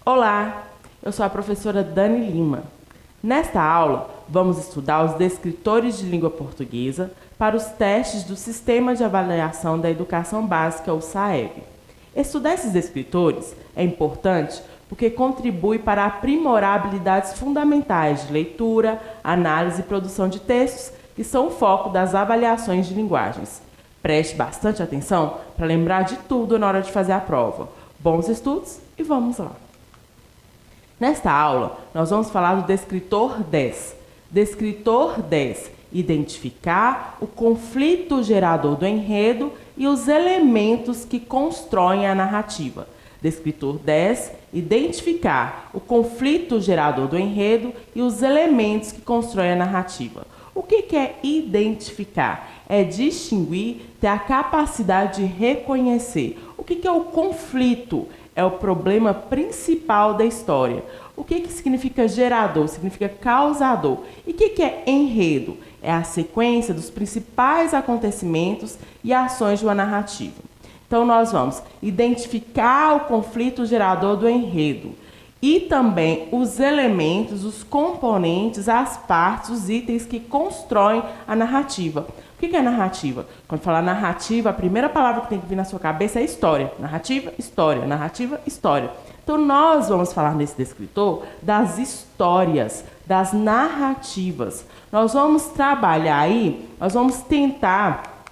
Olá, eu sou a professora Dani Lima. Nesta aula, vamos estudar os descritores de língua portuguesa para os testes do Sistema de Avaliação da Educação Básica, o SAEB. Estudar esses descritores é importante porque contribui para aprimorar habilidades fundamentais de leitura, análise e produção de textos, que são o foco das avaliações de linguagens. Preste bastante atenção para lembrar de tudo na hora de fazer a prova. Bons estudos e vamos lá! Nesta aula, nós vamos falar do descritor 10. Descritor 10. Identificar o conflito gerador do enredo e os elementos que constroem a narrativa. Descritor 10. Identificar o conflito gerador do enredo e os elementos que constroem a narrativa. O que é identificar? É distinguir, ter a capacidade de reconhecer. O que é o conflito? É o problema principal da história. O que significa gerador? Significa causador. E o que é enredo? É a sequência dos principais acontecimentos e ações de uma narrativa. Então, nós vamos identificar o conflito gerador do enredo e também os elementos, os componentes, as partes, os itens que constroem a narrativa. O que é narrativa? Quando falar narrativa, a primeira palavra que tem que vir na sua cabeça é história. Narrativa, história. Narrativa, história. Então, nós vamos falar nesse descritor das histórias, das narrativas. Nós vamos trabalhar aí, nós vamos tentar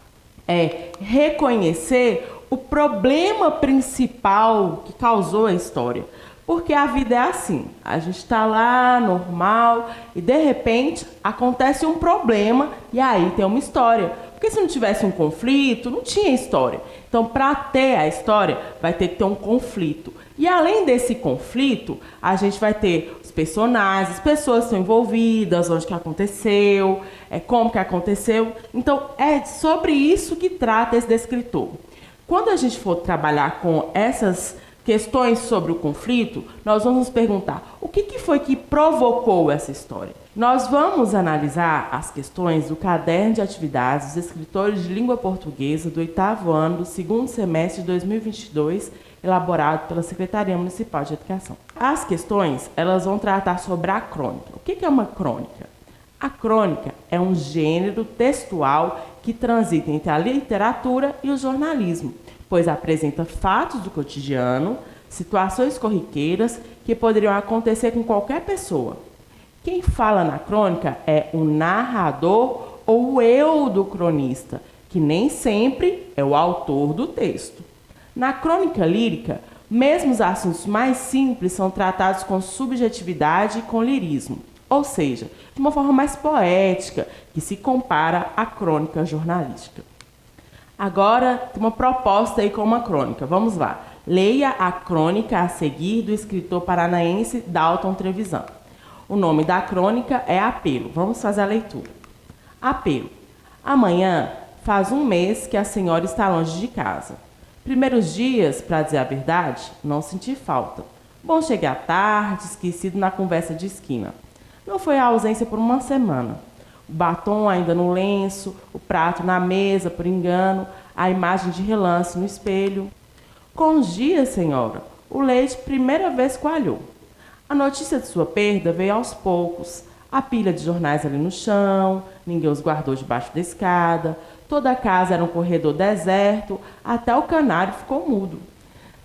reconhecer o problema principal que causou a história. Porque a vida é assim, a gente está lá, normal, e de repente acontece um problema e aí tem uma história. Porque se não tivesse um conflito, não tinha história. Então, para ter a história, vai ter que ter um conflito. E além desse conflito, a gente vai ter os personagens, as pessoas que estão envolvidas, onde que aconteceu, como que aconteceu. Então, é sobre isso que trata esse descritor. Quando a gente for trabalhar com essas questões sobre o conflito, nós vamos nos perguntar o que foi que provocou essa história. Nós vamos analisar as questões do caderno de atividades dos escritores de língua portuguesa do 8º ano do 2º semestre de 2022, elaborado pela Secretaria Municipal de Educação. As questões, elas vão tratar sobre a crônica. O que é uma crônica? A crônica é um gênero textual que transita entre a literatura e o jornalismo, pois apresenta fatos do cotidiano, situações corriqueiras que poderiam acontecer com qualquer pessoa. Quem fala na crônica é o narrador ou o eu do cronista, que nem sempre é o autor do texto. Na crônica lírica, mesmo os assuntos mais simples são tratados com subjetividade e com lirismo, ou seja, de uma forma mais poética, que se compara à crônica jornalística. Agora, tem uma proposta aí com uma crônica. Vamos lá. Leia a crônica a seguir do escritor paranaense Dalton Trevisan. O nome da crônica é Apelo. Vamos fazer a leitura. Apelo. Amanhã faz um mês que a senhora está longe de casa. Primeiros dias, para dizer a verdade, não senti falta. Bom, cheguei à tarde, esquecido na conversa de esquina. Não foi a ausência por uma semana. O batom ainda no lenço, o prato na mesa, por engano, a imagem de relance no espelho. Com os dias, senhora, o leite primeira vez coalhou. A notícia de sua perda veio aos poucos. A pilha de jornais ali no chão, ninguém os guardou debaixo da escada, toda a casa era um corredor deserto, até o canário ficou mudo.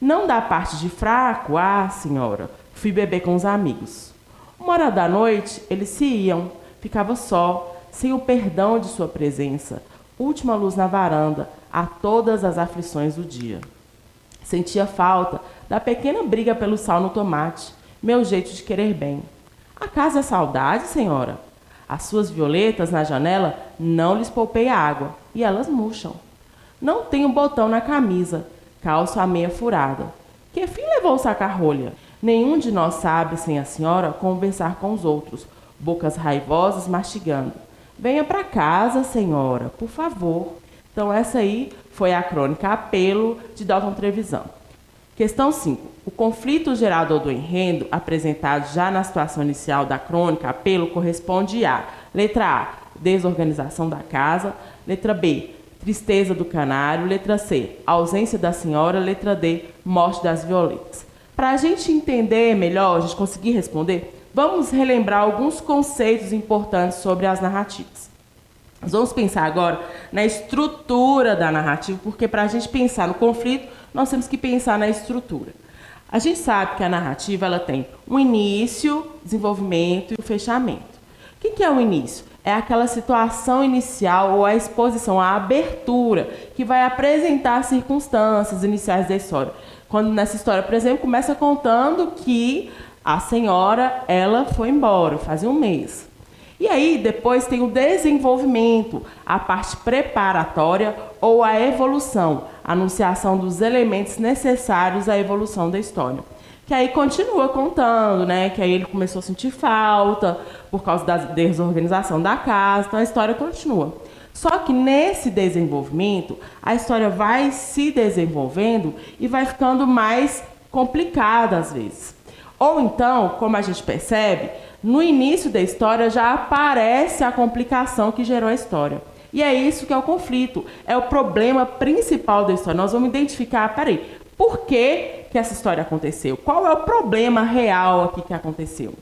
Não dá parte de fraco, senhora, fui beber com os amigos. 1h da noite, eles se iam. Ficava só, sem o perdão de sua presença, última luz na varanda, a todas as aflições do dia. Sentia falta da pequena briga pelo sal no tomate, meu jeito de querer bem. Acaso é saudade, senhora? As suas violetas na janela não lhes poupei água, e elas murcham. Não tenho botão na camisa, calço a meia furada. Que fim levou o saca-rolha? Nenhum de nós sabe, sem a senhora, conversar com os outros, bocas raivosas mastigando. Venha para casa, senhora, por favor. Então, essa aí foi a crônica Apelo, de Dalton Trevisan. Questão 5. O conflito gerador do enredo, apresentado já na situação inicial da crônica Apelo, corresponde a: letra A, desorganização da casa; letra B, tristeza do canário; letra C, ausência da senhora; letra D, morte das violetas. Para a gente entender melhor, a gente conseguir responder, vamos relembrar alguns conceitos importantes sobre as narrativas. Nós vamos pensar agora na estrutura da narrativa, porque para a gente pensar no conflito, nós temos que pensar na estrutura. A gente sabe que a narrativa ela tem um início, desenvolvimento e o fechamento. O que é o início? É aquela situação inicial ou a exposição, a abertura, que vai apresentar as circunstâncias iniciais da história. Quando nessa história, por exemplo, começa contando que a senhora ela foi embora, fazia um mês. E aí, depois tem o desenvolvimento, a parte preparatória ou a evolução, a anunciação dos elementos necessários à evolução da história. Que aí continua contando, né? Que aí ele começou a sentir falta por causa da desorganização da casa, então a história continua. Só que nesse desenvolvimento, a história vai se desenvolvendo e vai ficando mais complicada às vezes. Ou então, como a gente percebe, no início da história já aparece a complicação que gerou a história. E é isso que é o conflito, é o problema principal da história. Nós vamos identificar, por que essa história aconteceu? Qual é o problema real aqui que aconteceu?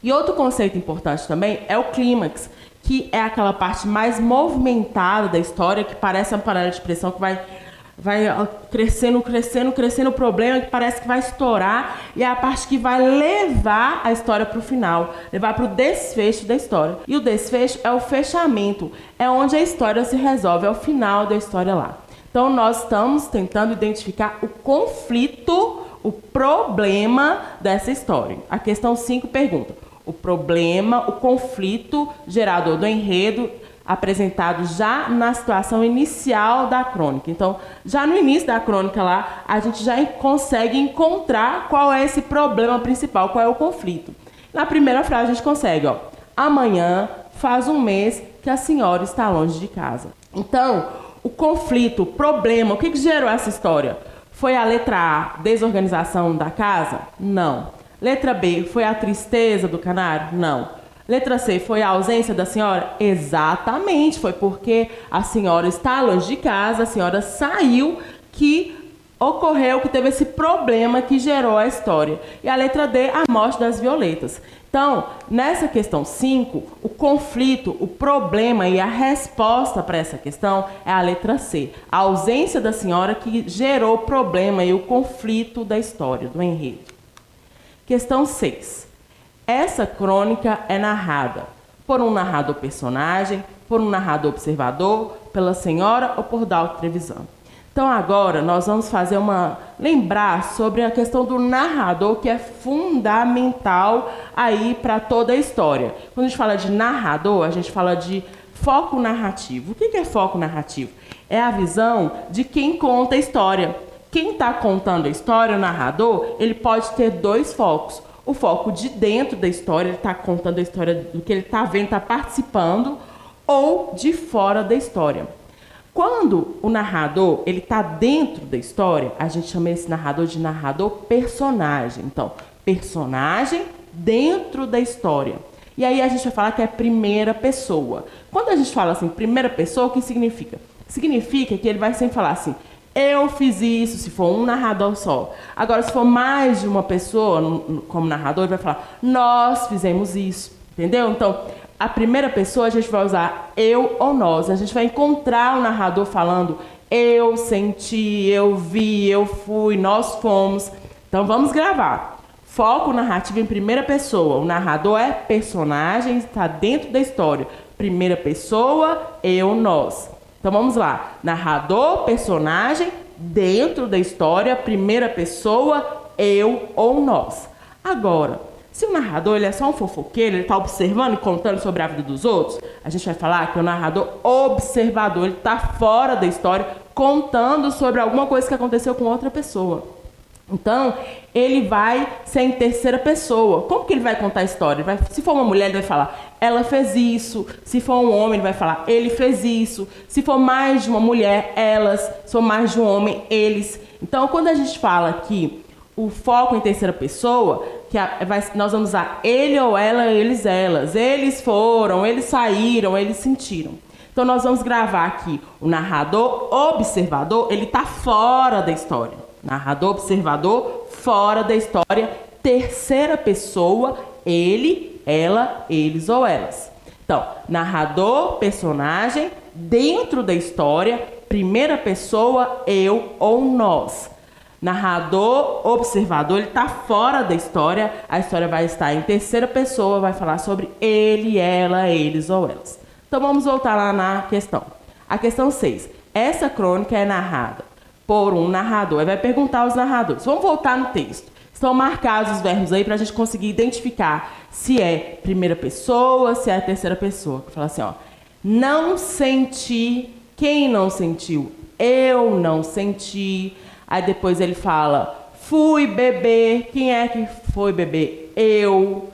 E outro conceito importante também é o clímax, que é aquela parte mais movimentada da história, que parece uma panela de pressão que vai crescendo o problema, que parece que vai estourar, e é a parte que vai levar a história para o final, levar para o desfecho da história. E o desfecho é o fechamento, é onde a história se resolve, é o final da história lá. Então, nós estamos tentando identificar o conflito, o problema dessa história. A questão 5 pergunta: o problema, o conflito gerador do enredo, apresentado já na situação inicial da crônica. Então, já no início da crônica lá, a gente já consegue encontrar qual é esse problema principal, qual é o conflito. Na primeira frase a gente consegue, amanhã faz um mês que a senhora está longe de casa. Então, o conflito, o problema, o que gerou essa história? Foi a letra A, desorganização da casa? Não. Letra B, foi a tristeza do canário? Não. Letra C, foi a ausência da senhora? Exatamente, foi porque a senhora está longe de casa, a senhora saiu, que ocorreu, que teve esse problema que gerou a história. E a letra D, a morte das violetas. Então, nessa questão 5, o conflito, o problema e a resposta para essa questão é a letra C. A ausência da senhora que gerou o problema e o conflito da história, do enredo. Questão 6. Essa crônica é narrada por um narrador personagem, por um narrador observador, pela senhora ou por Dalto Trevisan. Então agora nós vamos lembrar sobre a questão do narrador, que é fundamental aí para toda a história. Quando a gente fala de narrador, a gente fala de foco narrativo. O que é foco narrativo? É a visão de quem conta a história. Quem está contando a história, o narrador, ele pode ter dois focos. O foco de dentro da história, ele está contando a história do que ele está vendo, está participando, ou de fora da história. Quando o narrador ele está dentro da história, a gente chama esse narrador de narrador personagem. Então, personagem dentro da história. E aí a gente vai falar que é primeira pessoa. Quando a gente fala assim, primeira pessoa, o que significa? Significa que ele vai sempre falar assim: eu fiz isso, se for um narrador só. Agora, se for mais de uma pessoa como narrador, ele vai falar: nós fizemos isso. Entendeu? Então, a primeira pessoa a gente vai usar eu ou nós. A gente vai encontrar o narrador falando eu senti, eu vi, eu fui, nós fomos. Então, vamos gravar. Foco narrativo em primeira pessoa. O narrador é personagem, está dentro da história. Primeira pessoa, eu, nós. Então vamos lá, narrador, personagem, dentro da história, primeira pessoa, eu ou nós. Agora, se o narrador ele é só um fofoqueiro, ele está observando e contando sobre a vida dos outros, a gente vai falar que é o narrador observador, ele está fora da história, contando sobre alguma coisa que aconteceu com outra pessoa. Então, ele vai ser em terceira pessoa. Como que ele vai contar a história? Se for uma mulher, ele vai falar, ela fez isso. Se for um homem, ele vai falar, ele fez isso. Se for mais de uma mulher, elas. Se for mais de um homem, eles. Então, quando a gente fala que o foco em terceira pessoa, nós vamos usar ele ou ela, eles, elas. Eles foram, eles saíram, eles sentiram. Então, nós vamos gravar aqui o narrador observador, ele está fora da história. Narrador observador fora da história, terceira pessoa, ele, ela, eles ou elas. Então, narrador, personagem, dentro da história, primeira pessoa, eu ou nós. Narrador, observador, ele está fora da história, a história vai estar em terceira pessoa, vai falar sobre ele, ela, eles ou elas. Então vamos voltar lá na questão. A questão 6. Essa crônica é narrada por um narrador. Aí vai perguntar aos narradores. Vamos voltar no texto. Estão marcados os verbos aí para a gente conseguir identificar se é primeira pessoa, se é terceira pessoa. Fala assim, ó. Não senti. Quem não sentiu? Eu não senti. Aí depois ele fala, fui beber. Quem é que foi beber? Eu.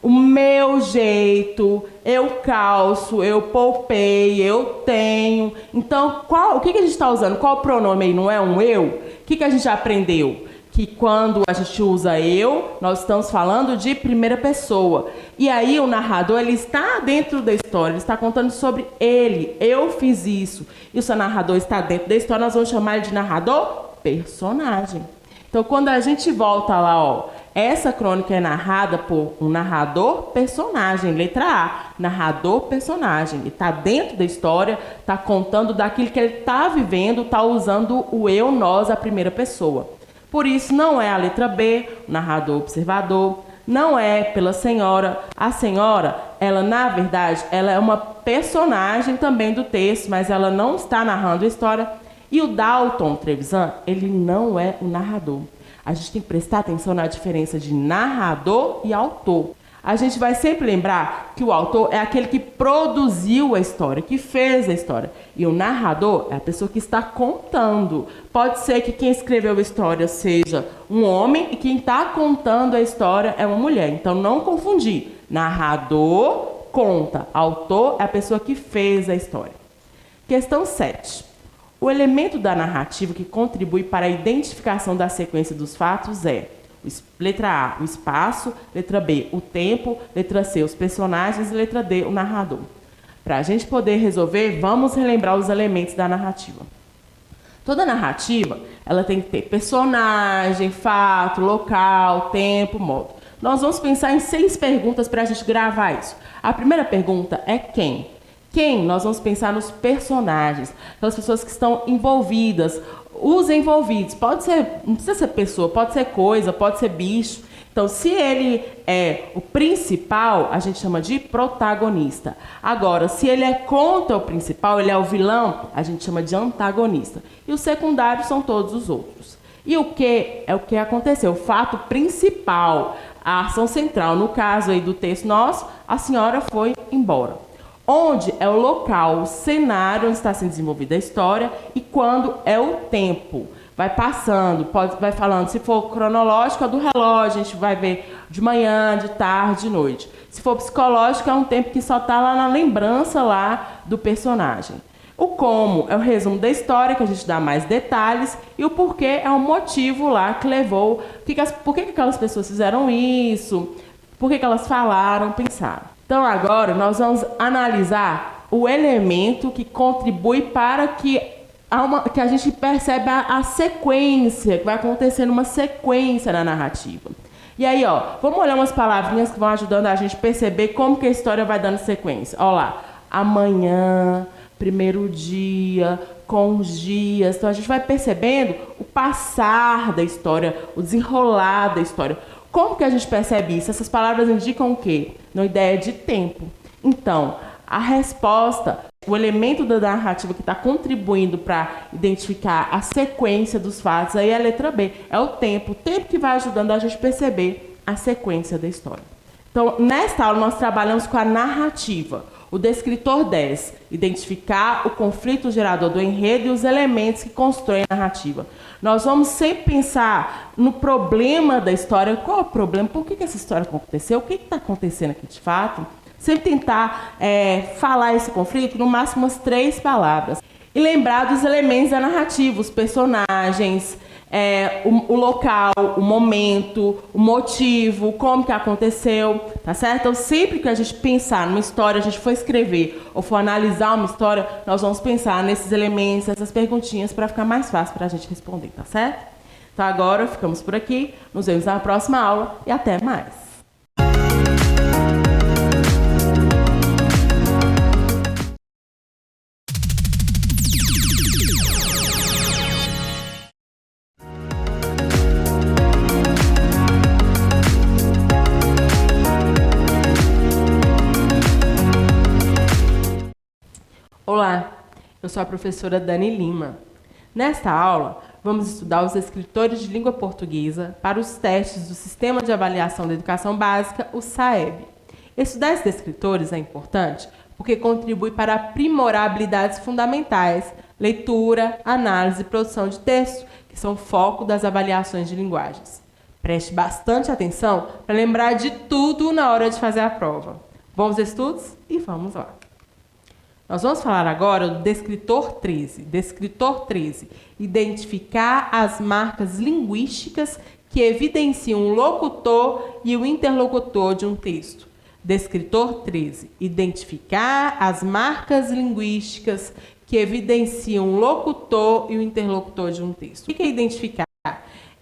O meu jeito, eu calço, eu poupei, eu tenho. Então, o que a gente está usando? Qual pronome aí? Não é um eu? O que a gente já aprendeu? Que quando a gente usa eu, nós estamos falando de primeira pessoa. E aí o narrador, ele está dentro da história, ele está contando sobre ele. Eu fiz isso. E o seu narrador está dentro da história, nós vamos chamar ele de narrador personagem. Então, quando a gente volta lá, ó, essa crônica é narrada por um narrador personagem, letra A, narrador personagem. Ele está dentro da história, está contando daquilo que ele está vivendo, está usando o eu, nós, a primeira pessoa. Por isso, não é a letra B, o narrador observador, não é pela senhora. A senhora, ela, na verdade, ela é uma personagem também do texto, mas ela não está narrando a história. E o Dalton Trevisan, ele não é o narrador. A gente tem que prestar atenção na diferença de narrador e autor. A gente vai sempre lembrar que o autor é aquele que produziu a história, que fez a história. E o narrador é a pessoa que está contando. Pode ser que quem escreveu a história seja um homem e quem está contando a história é uma mulher. Então, não confundir. Narrador conta. Autor é a pessoa que fez a história. Questão 7. O elemento da narrativa que contribui para a identificação da sequência dos fatos é letra A, o espaço, letra B, o tempo, letra C, os personagens e letra D, o narrador. Para a gente poder resolver, vamos relembrar os elementos da narrativa. Toda narrativa, ela tem que ter personagem, fato, local, tempo, modo. Nós vamos pensar em 6 perguntas para a gente gravar isso. A primeira pergunta é quem? Quem? Nós vamos pensar nos personagens, aquelas pessoas que estão envolvidas, os envolvidos. Pode ser, não precisa ser pessoa, pode ser coisa, pode ser bicho. Então, se ele é o principal, a gente chama de protagonista. Agora, se ele é contra o principal, ele é o vilão, a gente chama de antagonista. E os secundários são todos os outros. E o que é o que aconteceu? O fato principal, a ação central. No caso aí do texto nosso, a senhora foi embora. Onde é o local, o cenário onde está sendo desenvolvida a história e quando é o tempo. Vai passando, vai falando, se for cronológico, é do relógio, a gente vai ver de manhã, de tarde, de noite. Se for psicológico, é um tempo que só está lá na lembrança lá do personagem. O como é o resumo da história, que a gente dá mais detalhes, e o porquê é o motivo lá que levou, por que aquelas pessoas fizeram isso, por que elas falaram, pensaram. Então, agora, nós vamos analisar o elemento que contribui para que a gente percebe a sequência, que vai acontecendo uma sequência na narrativa. E aí, ó, vamos olhar umas palavrinhas que vão ajudando a gente a perceber como que a história vai dando sequência. Olha lá, amanhã, primeiro dia, com os dias. Então, a gente vai percebendo o passar da história, o desenrolar da história. Como que a gente percebe isso? Essas palavras indicam o quê? Na ideia de tempo. Então, a resposta, o elemento da narrativa que está contribuindo para identificar a sequência dos fatos, aí é a letra B, é o tempo que vai ajudando a gente a perceber a sequência da história. Então, nesta aula, nós trabalhamos com a narrativa. O descritor 10, identificar o conflito gerador do enredo e os elementos que constroem a narrativa. Nós vamos sempre pensar no problema da história. Qual é o problema? Por que essa história aconteceu? O que está acontecendo aqui de fato? Sempre tentar falar esse conflito no máximo umas 3 palavras. E lembrar dos elementos da narrativa, os personagens, o local, o momento, o motivo, como que aconteceu, tá certo? Então, sempre que a gente pensar numa história, a gente for escrever ou for analisar uma história, nós vamos pensar nesses elementos, essas perguntinhas, para ficar mais fácil para a gente responder, tá certo? Então agora ficamos por aqui, nos vemos na próxima aula e até mais! Olá, eu sou a professora Dani Lima. Nesta aula, vamos estudar os escritores de língua portuguesa para os testes do Sistema de Avaliação da Educação Básica, o SAEB. Estudar esses escritores é importante porque contribui para aprimorar habilidades fundamentais, leitura, análise e produção de texto, que são o foco das avaliações de linguagens. Preste bastante atenção para lembrar de tudo na hora de fazer a prova. Bons estudos e vamos lá! Nós vamos falar agora do descritor 13. Descritor 13. Identificar as marcas linguísticas que evidenciam o locutor e o interlocutor de um texto. Descritor 13. Identificar as marcas linguísticas que evidenciam o locutor e o interlocutor de um texto. O que é identificar?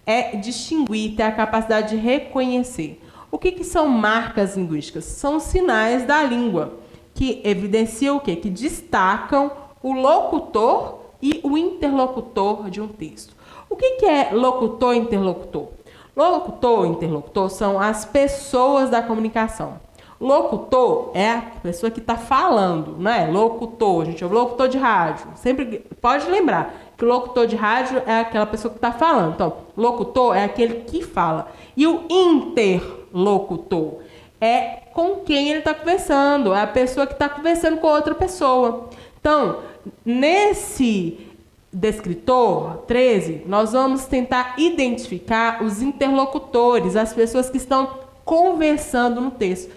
É distinguir, ter a capacidade de reconhecer. O que são marcas linguísticas? São sinais da língua, que evidenciam o quê? Que destacam o locutor e o interlocutor de um texto. O que é locutor e interlocutor? Locutor e interlocutor são as pessoas da comunicação. Locutor é a pessoa que está falando, não é? Locutor, gente, é o locutor de rádio. Sempre pode lembrar que o locutor de rádio é aquela pessoa que está falando. Então, locutor é aquele que fala. E o interlocutor é com quem ele está conversando, é a pessoa que está conversando com outra pessoa. Então, nesse descritor 13, nós vamos tentar identificar os interlocutores, as pessoas que estão conversando no texto.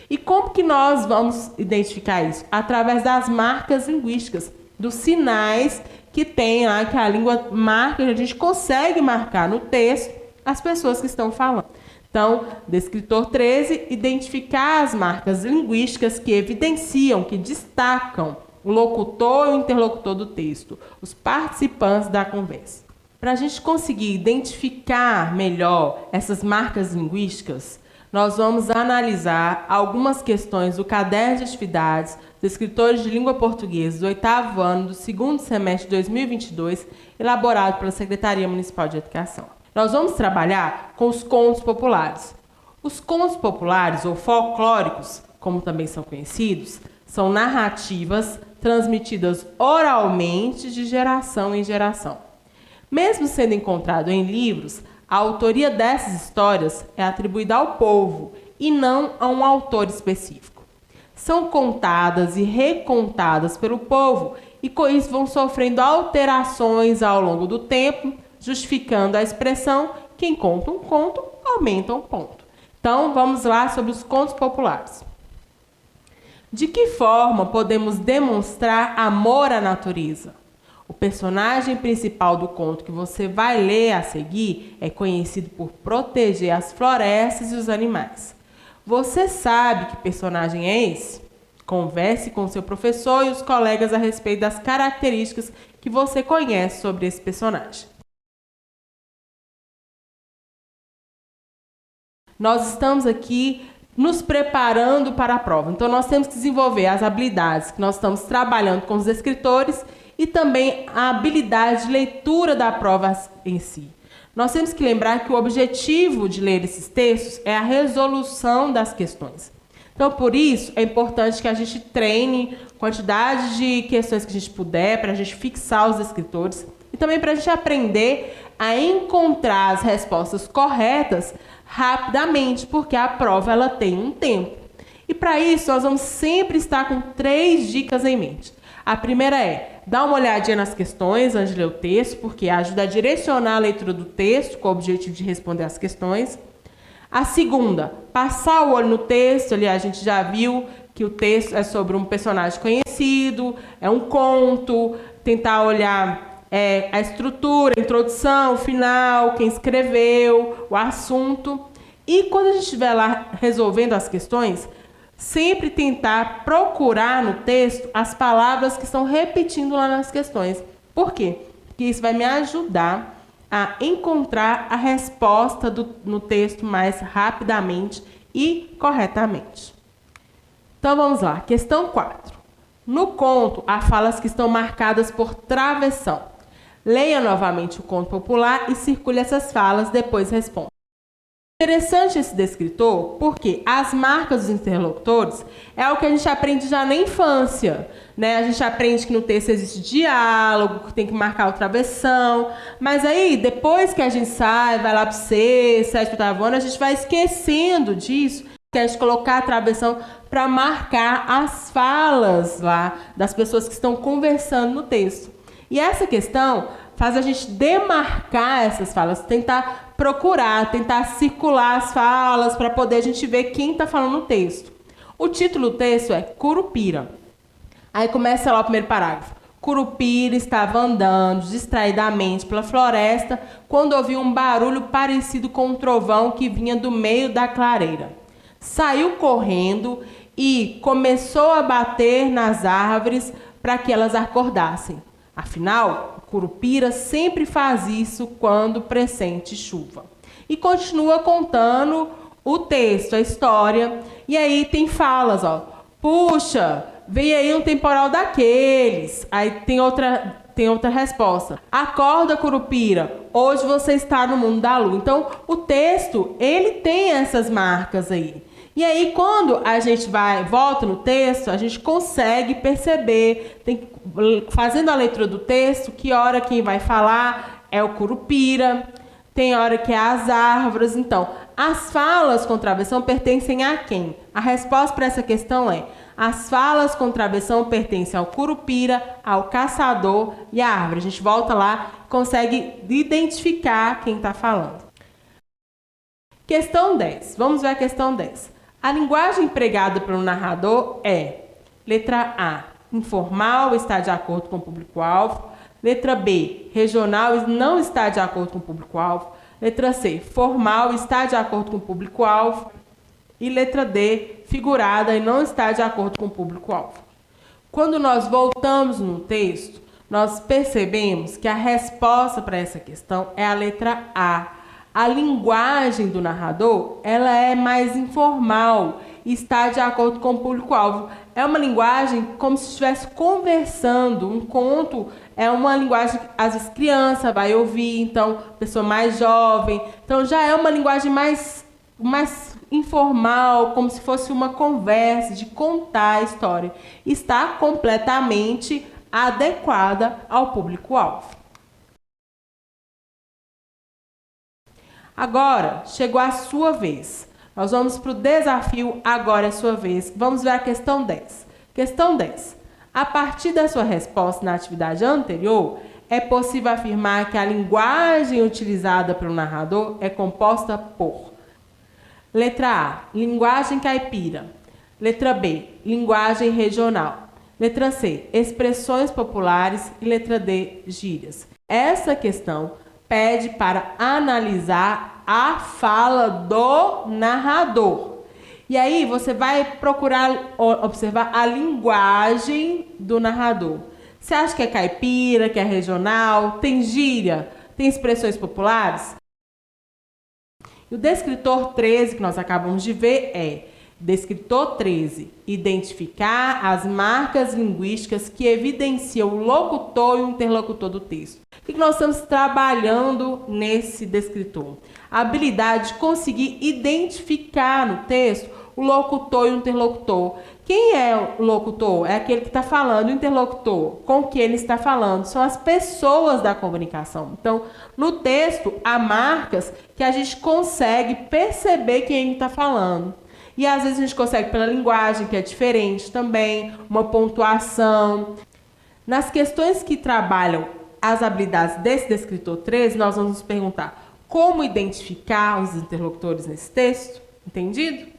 E como que nós vamos identificar isso? Através das marcas linguísticas, dos sinais que tem lá, que a língua marca, a gente consegue marcar no texto as pessoas que estão falando. Então, descritor 13, identificar as marcas linguísticas que evidenciam, que destacam o locutor e o interlocutor do texto, os participantes da conversa. Para a gente conseguir identificar melhor essas marcas linguísticas, nós vamos analisar algumas questões do caderno de atividades dos escritores de língua portuguesa do 8º ano do 2º semestre de 2022, elaborado pela Secretaria Municipal de Educação. Nós vamos trabalhar com os contos populares. Os contos populares, ou folclóricos, como também são conhecidos, são narrativas transmitidas oralmente de geração em geração. Mesmo sendo encontrado em livros, a autoria dessas histórias é atribuída ao povo e não a um autor específico. São contadas e recontadas pelo povo e com isso vão sofrendo alterações ao longo do tempo, justificando a expressão quem conta um conto, aumenta um ponto. Então, vamos lá sobre os contos populares. De que forma podemos demonstrar amor à natureza? O personagem principal do conto que você vai ler a seguir é conhecido por proteger as florestas e os animais. Você sabe que personagem é esse? Converse com seu professor e os colegas a respeito das características que você conhece sobre esse personagem. Nós estamos aqui nos preparando para a prova. Então, nós temos que desenvolver as habilidades que nós estamos trabalhando com os escritores e também a habilidade de leitura da prova em si. Nós temos que lembrar que o objetivo de ler esses textos é a resolução das questões. Então, por isso, é importante que a gente treine quantidade de questões que a gente puder, para a gente fixar os escritores e também para a gente aprender a encontrar as respostas corretas rapidamente, porque a prova ela tem um tempo. E para isso, nós vamos sempre estar com 3 dicas em mente. A primeira é dar uma olhadinha nas questões antes de ler o texto, porque ajuda a direcionar a leitura do texto com o objetivo de responder as questões. A segunda, passar o olho no texto. Ali a gente já viu que o texto é sobre um personagem conhecido, é um conto, tentar olhar a estrutura, a introdução, o final, quem escreveu, o assunto. E quando a gente estiver lá resolvendo as questões, sempre tentar procurar no texto as palavras que estão repetindo lá nas questões. Por quê? Porque isso vai me ajudar a encontrar a resposta no texto mais rapidamente e corretamente. Então vamos lá, questão 4. No conto, há falas que estão marcadas por travessão. Leia novamente o conto popular e circule essas falas, depois responda. Interessante esse descritor porque as marcas dos interlocutores é o que a gente aprende já na infância, né? A gente aprende que no texto existe diálogo, que tem que marcar o travessão, mas aí depois que a gente sai, vai lá para o sexto, sétimo, oitavo ano, a gente vai esquecendo disso, que a gente colocar a travessão para marcar as falas lá das pessoas que estão conversando no texto. E essa questão faz a gente demarcar essas falas, tentar procurar, tentar circular as falas para poder a gente ver quem está falando no texto. O título do texto é Curupira. Aí começa lá o primeiro parágrafo. Curupira estava andando distraidamente pela floresta quando ouviu um barulho parecido com um trovão que vinha do meio da clareira. Saiu correndo e começou a bater nas árvores para que elas acordassem. Afinal, o curupira sempre faz isso quando pressente chuva. E continua contando o texto, a história. E aí tem falas, ó. Puxa, veio aí um temporal daqueles. Aí tem outra resposta. Acorda, curupira. Hoje você está no mundo da lua. Então, o texto, ele tem essas marcas aí. E aí, quando a gente volta no texto, a gente consegue perceber, fazendo a leitura do texto, que hora quem vai falar é o curupira, tem hora que é as árvores. Então, as falas com travessão pertencem a quem? A resposta para essa questão é: as falas com travessão pertencem ao curupira, ao caçador e à árvore. A gente volta lá e consegue identificar quem está falando. Questão 10. Vamos ver a questão 10. A linguagem empregada pelo narrador é: letra A, informal, está de acordo com o público-alvo. Letra B, regional e não está de acordo com o público-alvo. Letra C, formal, está de acordo com o público-alvo. E letra D, figurada e não está de acordo com o público-alvo. Quando nós voltamos no texto, nós percebemos que a resposta para essa questão é a letra A. A linguagem do narrador, ela é mais informal, está de acordo com o público-alvo. É uma linguagem como se estivesse conversando. Um conto é uma linguagem que às vezes criança vai ouvir, então pessoa mais jovem. Então já é uma linguagem mais informal, como se fosse uma conversa, de contar a história. Está completamente adequada ao público-alvo. Agora, chegou a sua vez. Nós vamos para o desafio Agora é sua vez. Vamos ver a questão 10. Questão 10. A partir da sua resposta na atividade anterior, é possível afirmar que a linguagem utilizada pelo narrador é composta por: letra A, linguagem caipira. Letra B, linguagem regional. Letra C, expressões populares. E letra D, gírias. Essa questão pede para analisar a fala do narrador. E aí você vai procurar observar a linguagem do narrador. Você acha que é caipira, que é regional, tem gíria, tem expressões populares? E o descritor 13 que nós acabamos de ver é: descritor 13, identificar as marcas linguísticas que evidenciam o locutor e o interlocutor do texto. O que nós estamos trabalhando nesse descritor? A habilidade de conseguir identificar no texto o locutor e o interlocutor. Quem é o locutor? É aquele que está falando. O interlocutor, com que ele está falando, são as pessoas da comunicação. Então, no texto, há marcas que a gente consegue perceber quem está falando. E às vezes a gente consegue pela linguagem, que é diferente também, uma pontuação. Nas questões que trabalham as habilidades desse descritor 13, nós vamos nos perguntar como identificar os interlocutores nesse texto. Entendido?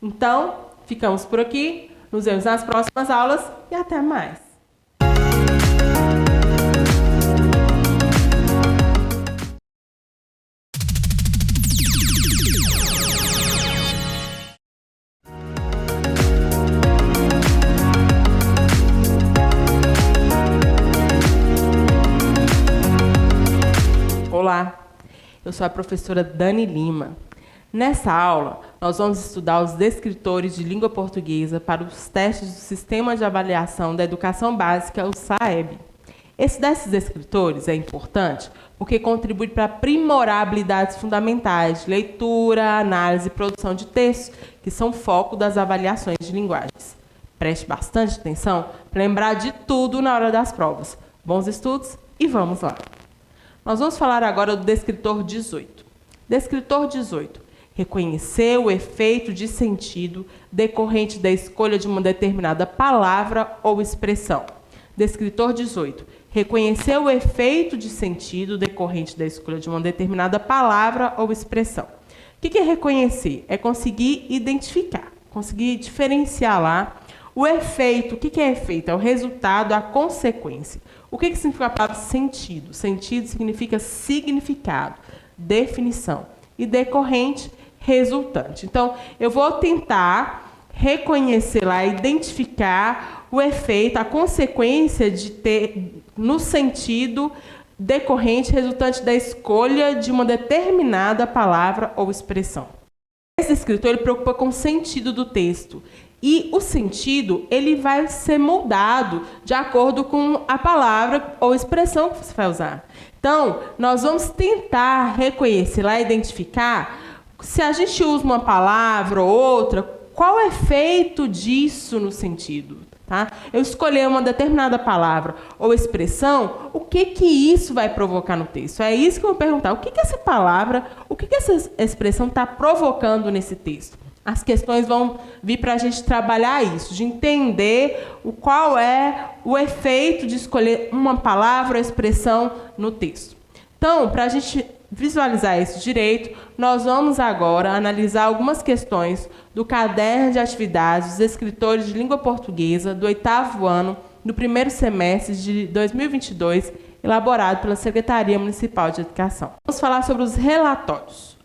Então, ficamos por aqui. Nos vemos nas próximas aulas e até mais. Olá! Eu sou a professora Dani Lima. Nessa aula, nós vamos estudar os descritores de língua portuguesa para os testes do Sistema de Avaliação da Educação Básica, o SAEB. Esse desses descritores é importante porque contribui para aprimorar habilidades fundamentais de leitura, análise e produção de textos, que são foco das avaliações de linguagens. Preste bastante atenção para lembrar de tudo na hora das provas. Bons estudos e vamos lá! Nós vamos falar agora do descritor 18. Descritor 18. Reconhecer o efeito de sentido decorrente da escolha de uma determinada palavra ou expressão. Descritor 18. Reconhecer o efeito de sentido decorrente da escolha de uma determinada palavra ou expressão. O que é reconhecer? É conseguir identificar, conseguir diferenciar lá o efeito. O que é efeito? É o resultado, a consequência. O que significa a palavra sentido? Sentido significa significado, definição. E decorrente, resultante. Então, eu vou tentar reconhecer lá, identificar o efeito, a consequência de ter no sentido decorrente, resultante da escolha de uma determinada palavra ou expressão. Esse escritor ele preocupa com o sentido do texto. E o sentido ele vai ser moldado de acordo com a palavra ou expressão que você vai usar. Então, nós vamos tentar reconhecer lá, identificar, se a gente usa uma palavra ou outra, qual é o efeito disso no sentido? Tá? Eu escolher uma determinada palavra ou expressão, o que isso vai provocar no texto? É isso que eu vou perguntar. O que essa palavra, o que essa expressão está provocando nesse texto? As questões vão vir para a gente trabalhar isso, de entender qual é o efeito de escolher uma palavra ou expressão no texto. Então, para a gente visualizar isso direito, nós vamos agora analisar algumas questões do caderno de atividades dos escritores de língua portuguesa do 8º ano, do primeiro semestre de 2022, elaborado pela Secretaria Municipal de Educação. Vamos falar sobre os relatórios.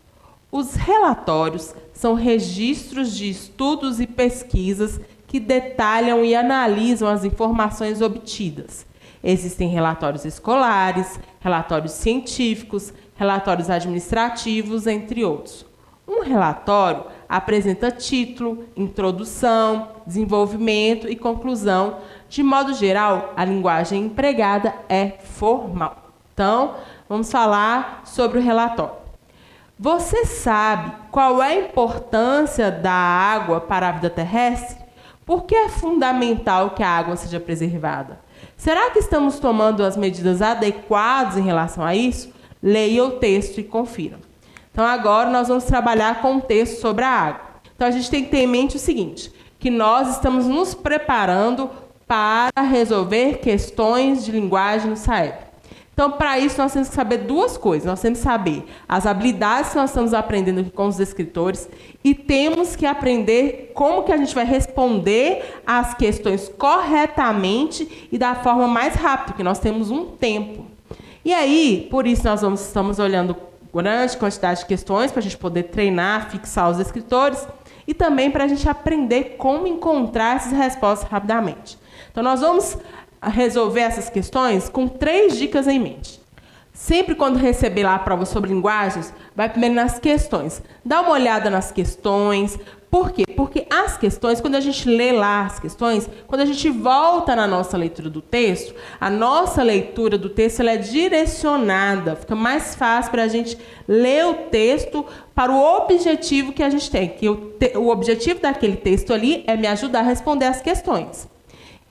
Os relatórios são registros de estudos e pesquisas que detalham e analisam as informações obtidas. Existem relatórios escolares, relatórios científicos, relatórios administrativos, entre outros. Um relatório apresenta título, introdução, desenvolvimento e conclusão. De modo geral, a linguagem empregada é formal. Então, vamos falar sobre o relatório. Você sabe qual é a importância da água para a vida terrestre? Por que é fundamental que a água seja preservada? Será que estamos tomando as medidas adequadas em relação a isso? Leia o texto e confira. Então, agora nós vamos trabalhar com um texto sobre a água. Então, a gente tem que ter em mente o seguinte, que nós estamos nos preparando para resolver questões de linguagem no SAEB. Então, para isso, nós temos que saber duas coisas. Nós temos que saber as habilidades que nós estamos aprendendo aqui com os escritores e temos que aprender como que a gente vai responder às questões corretamente e da forma mais rápida, porque nós temos um tempo. E aí, por isso, nós estamos olhando grande quantidade de questões para a gente poder treinar, fixar os escritores e também para a gente aprender como encontrar essas respostas rapidamente. Então, nós vamos resolver essas questões com 3 dicas em mente. Sempre quando receber lá a prova sobre linguagens, vai primeiro nas questões. Dá uma olhada nas questões. Por quê? Porque as questões, quando a gente lê lá as questões, quando a gente volta na nossa leitura do texto, a nossa leitura do texto ela é direcionada. Fica mais fácil para a gente ler o texto para o objetivo que a gente tem. Que o objetivo daquele texto ali é me ajudar a responder as questões.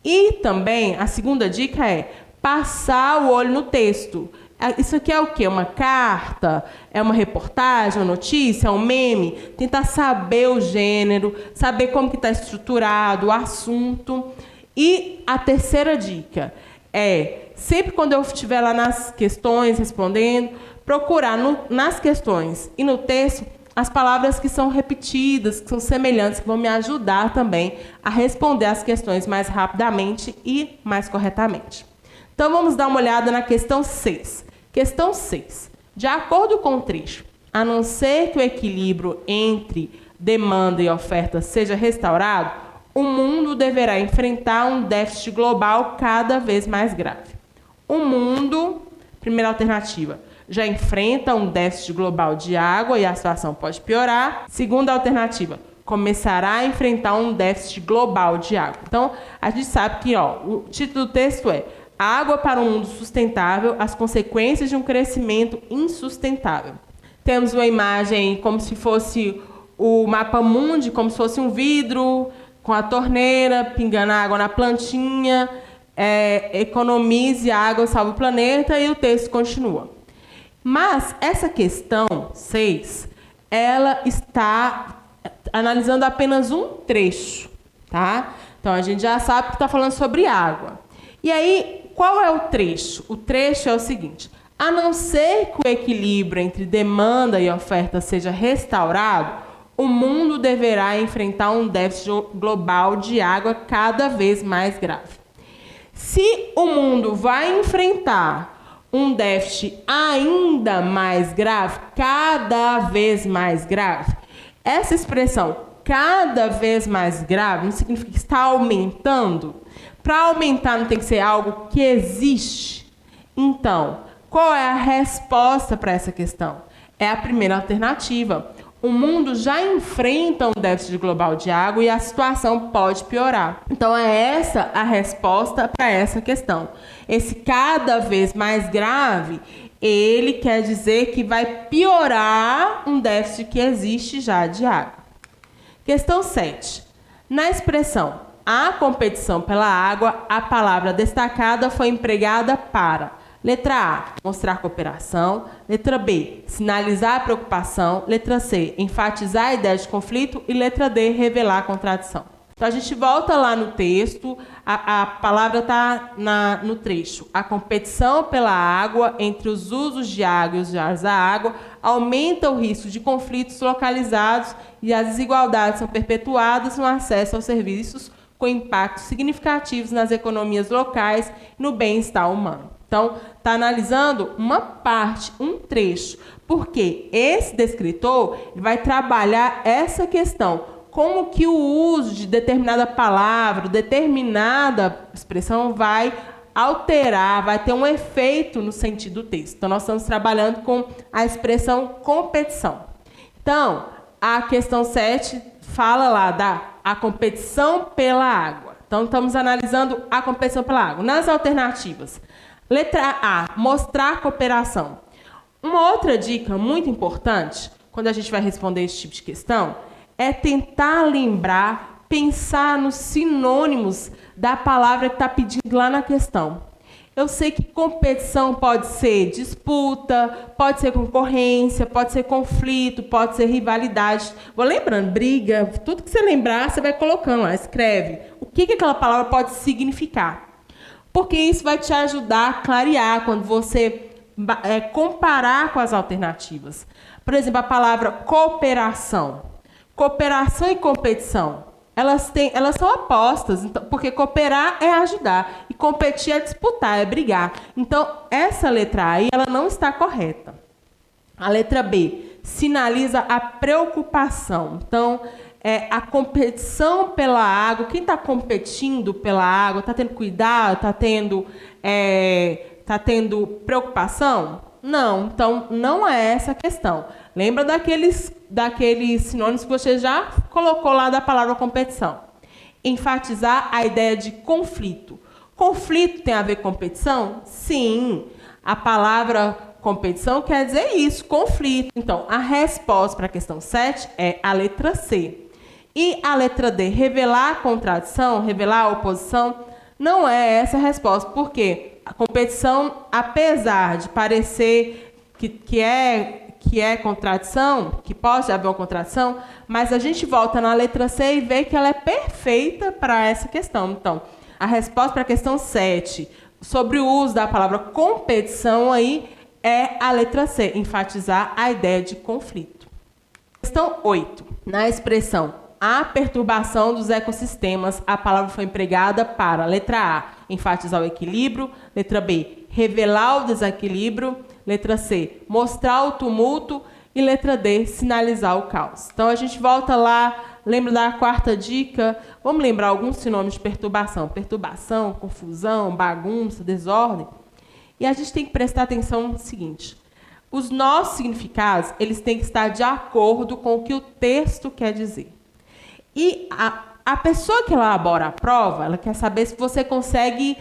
E também, a segunda dica é passar o olho no texto. Isso aqui é o quê? Uma carta? É uma reportagem, uma notícia, um meme? Tentar saber o gênero, saber como que está estruturado o assunto. E a terceira dica é, sempre quando eu estiver lá nas questões respondendo, procurar nas questões e no texto as palavras que são repetidas, que são semelhantes, que vão me ajudar também a responder as questões mais rapidamente e mais corretamente. Então, vamos dar uma olhada na questão 6. Questão 6. De acordo com o trecho, a não ser que o equilíbrio entre demanda e oferta seja restaurado, o mundo deverá enfrentar um déficit global cada vez mais grave. O mundo, primeira alternativa, já enfrenta um déficit global de água e a situação pode piorar. Segunda alternativa, começará a enfrentar um déficit global de água. Então, a gente sabe que o título do texto é Água para um mundo sustentável, as consequências de um crescimento insustentável. Temos uma imagem como se fosse o mapa mundi, como se fosse um vidro com a torneira, pingando água na plantinha, economize água, salve o planeta, e o texto continua. Mas essa questão 6, ela está analisando apenas um trecho, tá? Então, a gente já sabe que está falando sobre água. E aí, qual é o trecho? O trecho é o seguinte: a não ser que o equilíbrio entre demanda e oferta seja restaurado, o mundo deverá enfrentar um déficit global de água cada vez mais grave. Se o mundo vai enfrentar um déficit ainda mais grave, cada vez mais grave, essa expressão cada vez mais grave não significa que está aumentando. Para aumentar não tem que ser algo que existe. Então, qual é a resposta para essa questão? É a primeira alternativa. O mundo já enfrenta um déficit global de água e a situação pode piorar. Então, é essa a resposta para essa questão. Esse cada vez mais grave, ele quer dizer que vai piorar um déficit que existe já de água. Questão 7. Na expressão a competição pela água, a palavra destacada foi empregada para: letra A, mostrar cooperação. Letra B, sinalizar a preocupação. Letra C, enfatizar a ideia de conflito. E letra D, revelar a contradição. Então, a gente volta lá no texto, a palavra está no trecho. A competição pela água entre os usos de água e os usuários da água aumenta o risco de conflitos localizados e as desigualdades são perpetuadas no acesso aos serviços com impactos significativos nas economias locais e no bem-estar humano. Então, está analisando uma parte, um trecho, porque esse descritor vai trabalhar essa questão, como que o uso de determinada palavra, determinada expressão vai alterar, vai ter um efeito no sentido do texto. Então, nós estamos trabalhando com a expressão competição. Então, a questão 7 fala lá a competição pela água. Então, estamos analisando a competição pela água. Nas alternativas, letra A, mostrar cooperação. Uma outra dica muito importante, quando a gente vai responder esse tipo de questão, é tentar lembrar, pensar nos sinônimos da palavra que está pedindo lá na questão. Eu sei que competição pode ser disputa, pode ser concorrência, pode ser conflito, pode ser rivalidade. Vou lembrando, briga, tudo que você lembrar, você vai colocando lá, escreve. O que aquela palavra pode significar? Porque isso vai te ajudar a clarear quando você comparar com as alternativas. Por exemplo, a palavra cooperação. Cooperação e competição. Elas são opostas, então, porque cooperar é ajudar e competir é disputar, é brigar. Então, essa letra A ela não está correta. A letra B sinaliza a preocupação. Então, a competição pela água. Quem está competindo pela água está tendo cuidado, está tendo preocupação? Não, então não é essa a questão. Lembra daqueles sinônimos que você já colocou lá da palavra competição. Enfatizar a ideia de conflito. Conflito tem a ver com competição? Sim. A palavra competição quer dizer isso, conflito. Então, a resposta para a questão 7 é a letra C. E a letra D, revelar a contradição, revelar a oposição, não é essa a resposta. Por quê? A competição, apesar de parecer que é contradição, que pode haver uma contradição, mas a gente volta na letra C e vê que ela é perfeita para essa questão. Então, a resposta para a questão 7, sobre o uso da palavra competição, aí é a letra C, enfatizar a ideia de conflito. Questão 8. Na expressão a perturbação dos ecossistemas, a palavra foi empregada para, letra A, enfatizar o equilíbrio, letra B, revelar o desequilíbrio, letra C, mostrar o tumulto e letra D, sinalizar o caos. Então, a gente volta lá, lembra da quarta dica? Vamos lembrar alguns sinônimos de perturbação. Perturbação, confusão, bagunça, desordem. E a gente tem que prestar atenção no seguinte. os nossos significados, eles têm que estar de acordo com o que o texto quer dizer. E a pessoa que elabora a prova, ela quer saber se você consegue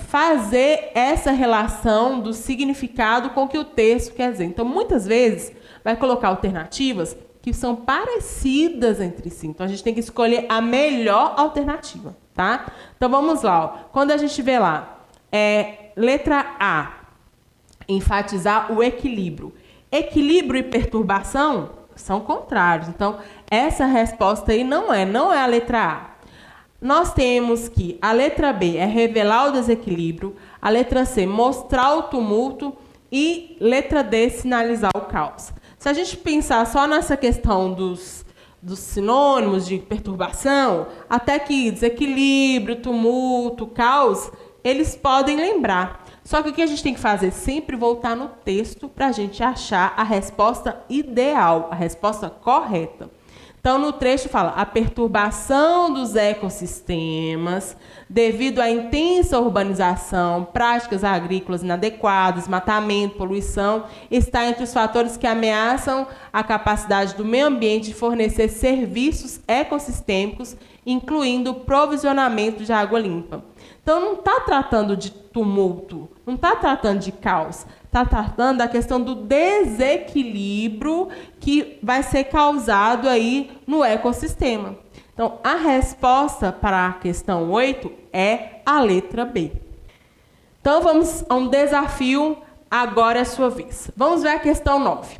fazer essa relação do significado com o que o texto quer dizer. Então, muitas vezes, vai colocar alternativas que são parecidas entre si. Então, a gente tem que escolher a melhor alternativa, tá? Então, vamos lá. Ó. Quando a gente vê lá, letra A, enfatizar o equilíbrio. Equilíbrio e perturbação são contrários. Então, essa resposta aí não é a letra A. Nós temos que a letra B é revelar o desequilíbrio, a letra C mostrar o tumulto e letra D sinalizar o caos. Se a gente pensar só nessa questão dos sinônimos de perturbação, até que desequilíbrio, tumulto, caos, eles podem lembrar. Só que o que a gente tem que fazer? Sempre voltar no texto para a gente achar a resposta ideal, a resposta correta. Então, no trecho fala, a perturbação dos ecossistemas devido à intensa urbanização, práticas agrícolas inadequadas, desmatamento, poluição, está entre os fatores que ameaçam a capacidade do meio ambiente de fornecer serviços ecossistêmicos, incluindo o provisionamento de água limpa. Então, não está tratando de tumulto, não está tratando de caos, está tratando da questão do desequilíbrio que vai ser causado aí no ecossistema. Então, a resposta para a questão 8 é a letra B. Então, vamos a um desafio, agora é a sua vez. Vamos ver a questão 9.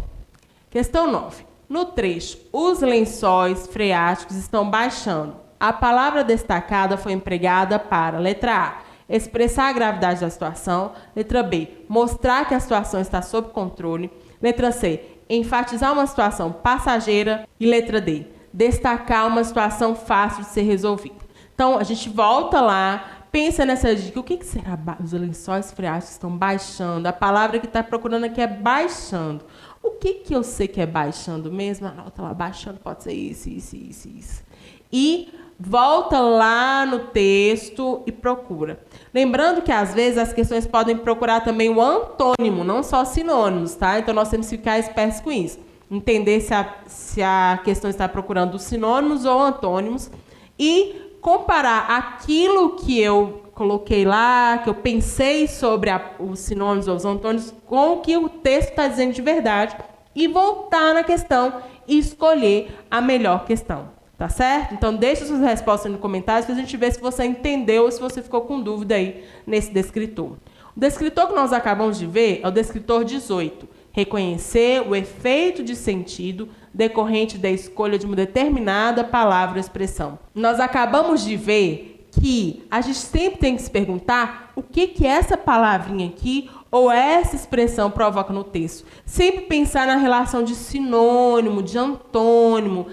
Questão 9. No trecho, os lençóis freáticos estão baixando. A palavra destacada foi empregada para, letra A, expressar a gravidade da situação, letra B, mostrar que a situação está sob controle, letra C, enfatizar uma situação passageira e letra D, destacar uma situação fácil de ser resolvida. Então, a gente volta lá, pensa nessa dica, o que será os lençóis freáticos estão baixando? A palavra que está procurando aqui é baixando. O que eu sei que é baixando mesmo? Anota lá, baixando pode ser isso. E volta lá no texto e procura. Lembrando que, às vezes, as questões podem procurar também o antônimo, não só sinônimos, tá? Então, nós temos que ficar espertos com isso. Entender se a questão está procurando sinônimos ou antônimos e comparar aquilo que eu coloquei lá, que eu pensei sobre os sinônimos ou os antônimos, com o que o texto está dizendo de verdade e voltar na questão e escolher a melhor questão. Tá certo? Então, deixe suas respostas nos comentários para a gente ver se você entendeu ou se você ficou com dúvida aí nesse descritor. O descritor que nós acabamos de ver é o descritor 18. Reconhecer o efeito de sentido decorrente da escolha de uma determinada palavra ou expressão. Nós acabamos de ver que a gente sempre tem que se perguntar o que essa palavrinha aqui ou essa expressão provoca no texto. Sempre pensar na relação de sinônimo, de antônimo.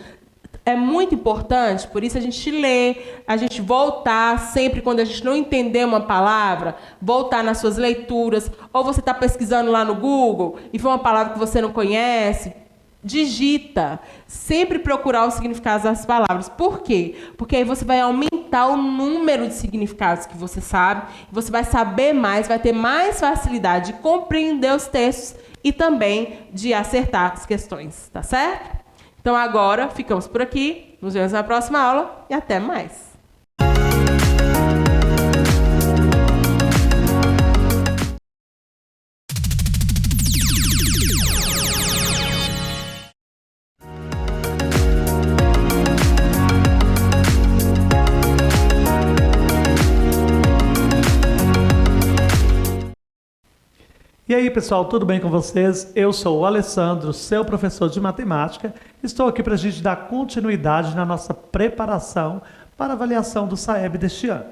É muito importante, por isso a gente lê, a gente voltar sempre quando a gente não entender uma palavra, voltar nas suas leituras, ou você está pesquisando lá no Google e foi uma palavra que você não conhece, digita, sempre procurar os significados das palavras. Por quê? Porque aí você vai aumentar o número de significados que você sabe, você vai saber mais, vai ter mais facilidade de compreender os textos e também de acertar as questões, tá certo? Então, agora, ficamos por aqui. Nos vemos na próxima aula e até mais. E aí, pessoal, tudo bem com vocês? Eu sou o Alessandro, seu professor de matemática. Estou aqui para a gente dar continuidade na nossa preparação para a avaliação do SAEB deste ano.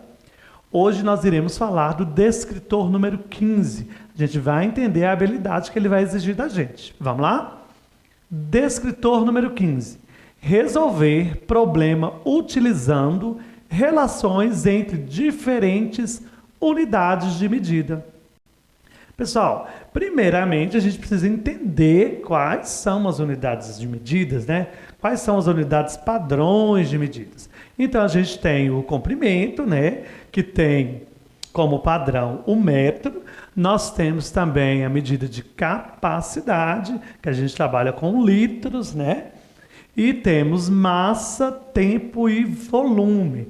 Hoje nós iremos falar do descritor número 15. A gente vai entender a habilidade que ele vai exigir da gente. Vamos lá? Descritor número 15. Resolver problema utilizando relações entre diferentes unidades de medida. Pessoal, primeiramente a gente precisa entender quais são as unidades de medidas, né? Quais são as unidades padrões de medidas. Então a gente tem o comprimento, né? Que tem como padrão o metro, nós temos também a medida de capacidade, que a gente trabalha com litros, né? E temos massa, tempo e volume.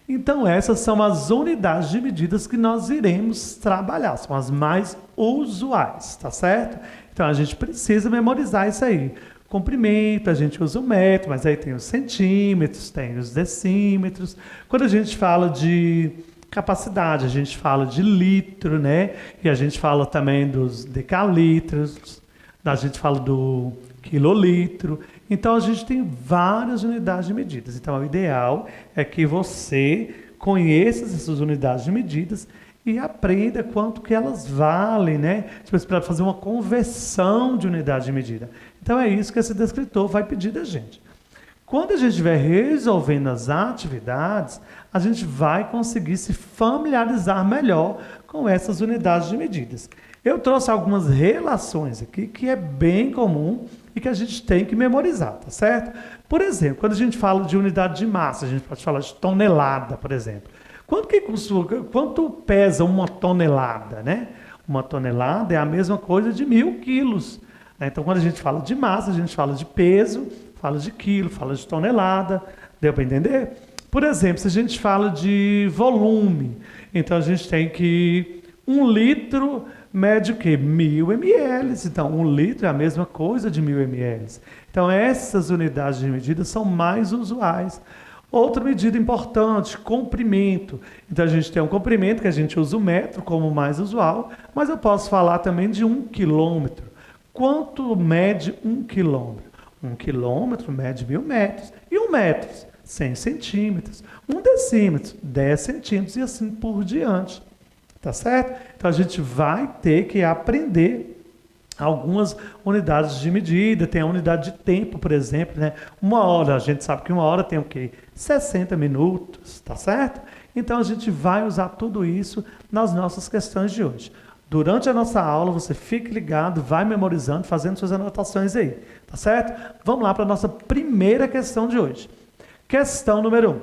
Então, essas são as unidades de medidas que nós iremos trabalhar, são as mais usuais, tá certo? Então, a gente precisa memorizar isso aí. Comprimento, a gente usa o metro, mas aí tem os centímetros, tem os decímetros. Quando a gente fala de capacidade, a gente fala de litro, né? E a gente fala também dos decalitros, a gente fala do quilolitro. Então, a gente tem várias unidades de medidas. Então, o ideal é que você conheça essas unidades de medidas e aprenda quanto que elas valem, né? Tipo, para fazer uma conversão de unidade de medida. Então, é isso que esse descritor vai pedir da gente. Quando a gente estiver resolvendo as atividades, a gente vai conseguir se familiarizar melhor com essas unidades de medidas. Eu trouxe algumas relações aqui que é bem comum e que a gente tem que memorizar, tá certo? Por exemplo, quando a gente fala de unidade de massa, a gente pode falar de tonelada, por exemplo. Quanto pesa uma tonelada, né? Uma tonelada é a mesma coisa de 1.000 quilos. Né? Então, quando a gente fala de massa, a gente fala de peso, fala de quilo, fala de tonelada. Deu para entender? Por exemplo, se a gente fala de volume, então a gente tem que 1 litro mede o quê? 1.000 ml. Então, 1 litro é a mesma coisa de 1.000 ml. Então, essas unidades de medida são mais usuais. Outra medida importante, comprimento. Então, a gente tem um comprimento que a gente usa o metro como mais usual, mas eu posso falar também de 1 quilômetro. Quanto mede 1 quilômetro? 1 quilômetro mede 1.000 metros. E 1 metro? 100 centímetros. 1 decímetro? 10 centímetros e assim por diante. Tá certo? Então, a gente vai ter que aprender algumas unidades de medida. Tem a unidade de tempo, por exemplo, né? 1 hora, a gente sabe que 1 hora tem o quê? 60 minutos, tá certo? Então, a gente vai usar tudo isso nas nossas questões de hoje. Durante a nossa aula, você fique ligado, vai memorizando, fazendo suas anotações aí, tá certo? Vamos lá para a nossa primeira questão de hoje. Questão número 1.